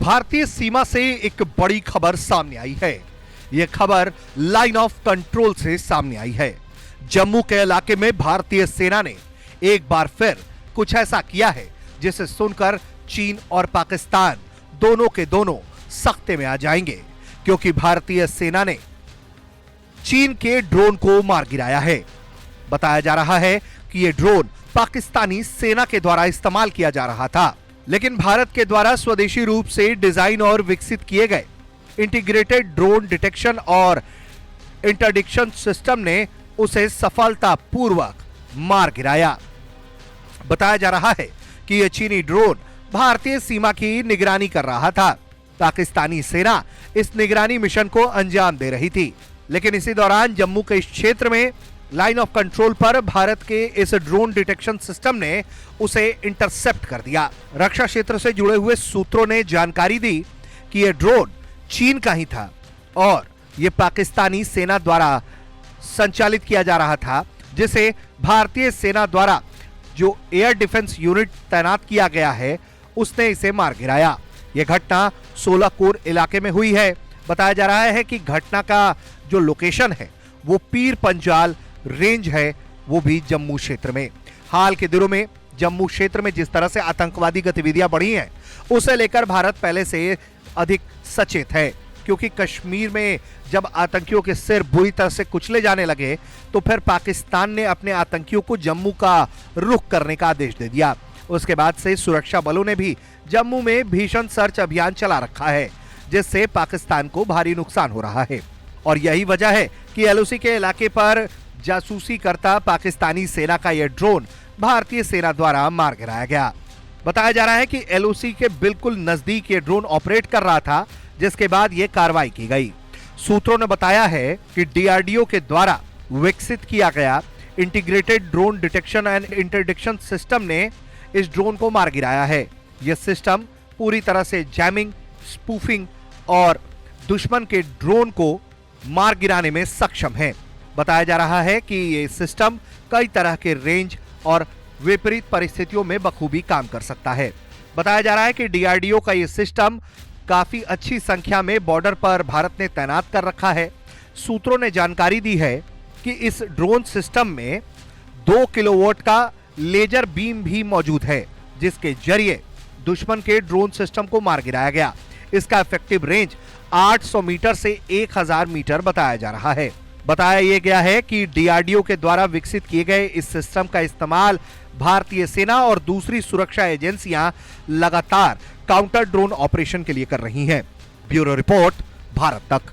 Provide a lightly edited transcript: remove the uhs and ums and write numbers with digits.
भारतीय सीमा से एक बड़ी खबर सामने आई है। यह खबर लाइन ऑफ कंट्रोल से सामने आई है। जम्मू के इलाके में भारतीय सेना ने एक बार फिर कुछ ऐसा किया है जिसे सुनकर चीन और पाकिस्तान दोनों के दोनों सख्ते में आ जाएंगे, क्योंकि भारतीय सेना ने चीन के ड्रोन को मार गिराया है। बताया जा रहा है कि यह ड्रोन पाकिस्तानी सेना के द्वारा इस्तेमाल किया जा रहा था, लेकिन भारत के द्वारा स्वदेशी रूप से डिजाइन और विकसित किए गए इंटीग्रेटेड ड्रोन डिटेक्शन और इंटरडिक्शन सिस्टम ने उसे सफलतापूर्वक मार गिराया। बताया जा रहा है कि यह चीनी ड्रोन भारतीय सीमा की निगरानी कर रहा था। पाकिस्तानी सेना इस निगरानी मिशन को अंजाम दे रही थी, लेकिन इसी दौरान जम्मू के इस क्षेत्र में लाइन ऑफ कंट्रोल पर भारत के इस ड्रोन डिटेक्शन सिस्टम ने उसे इंटरसेप्ट कर दिया। रक्षा क्षेत्र से जुड़े हुए सूत्रों ने जानकारी दी कि यह ड्रोन चीन का ही था और यह पाकिस्तानी सेना द्वारा संचालित किया जा रहा था, जिसे भारतीय सेना द्वारा जो एयर डिफेंस यूनिट तैनात किया गया है उसने इसे मार गिराया। यह घटना 16 कोर इलाके में हुई है। बताया जा रहा है कि घटना का जो लोकेशन है वो पीर पंजाल रेंज है, वो भी जम्मू क्षेत्र में। हाल के दिनों में जम्मू क्षेत्र में जिस तरह से आतंकवादी गतिविधियां बढ़ी हैं, उसे लेकर भारत पहले से अधिक सचेत है, क्योंकि कश्मीर में जब आतंकियों के सिर बुरी तरह से कुचले जाने लगे तो फिर पाकिस्तान ने अपने आतंकियों को जम्मू का रुख करने का आदेश दे दिया। उसके बाद से सुरक्षा बलों ने भी जम्मू में भीषण सर्च अभियान चला रखा है, जिससे पाकिस्तान को भारी नुकसान हो रहा है। और यही वजह है कि एलओसी के इलाके पर जासूसी करता पाकिस्तानी सेना का यह ड्रोन भारतीय सेना द्वारा मार गिराया गया। बताया जा रहा है कि एलओसी के बिल्कुल नजदीक ये ड्रोन ऑपरेट कर रहा था, जिसके बाद यह कार्रवाई की गई। सूत्रों ने बताया है कि डीआरडीओ के द्वारा विकसित किया गया integrated drone detection and interdiction system ने इस ड्रोन को मार गिराया है। यह सिस्टम पूरी तरह से जैमिंग, स्पूफिंग और दुश्मन के ड्रोन को मार गिराने में सक्षम है। बताया जा रहा है कि ये सिस्टम कई तरह के रेंज और विपरीत परिस्थितियों में बखूबी काम कर सकता है। बताया जा रहा है कि डीआरडीओ का ये सिस्टम काफी अच्छी संख्या में बॉर्डर पर भारत ने तैनात कर रखा है। सूत्रों ने जानकारी दी है कि इस ड्रोन सिस्टम में 2 किलोवाट का लेजर बीम भी मौजूद है, जिसके जरिए दुश्मन के ड्रोन सिस्टम को मार गिराया गया। इसका इफेक्टिव रेंज 800 मीटर से 1000 मीटर बताया जा रहा है। बताया यह गया है कि डीआरडीओ के द्वारा विकसित किए गए इस सिस्टम का इस्तेमाल भारतीय सेना और दूसरी सुरक्षा एजेंसियां लगातार काउंटर ड्रोन ऑपरेशन के लिए कर रही हैं। ब्यूरो रिपोर्ट, भारत तक।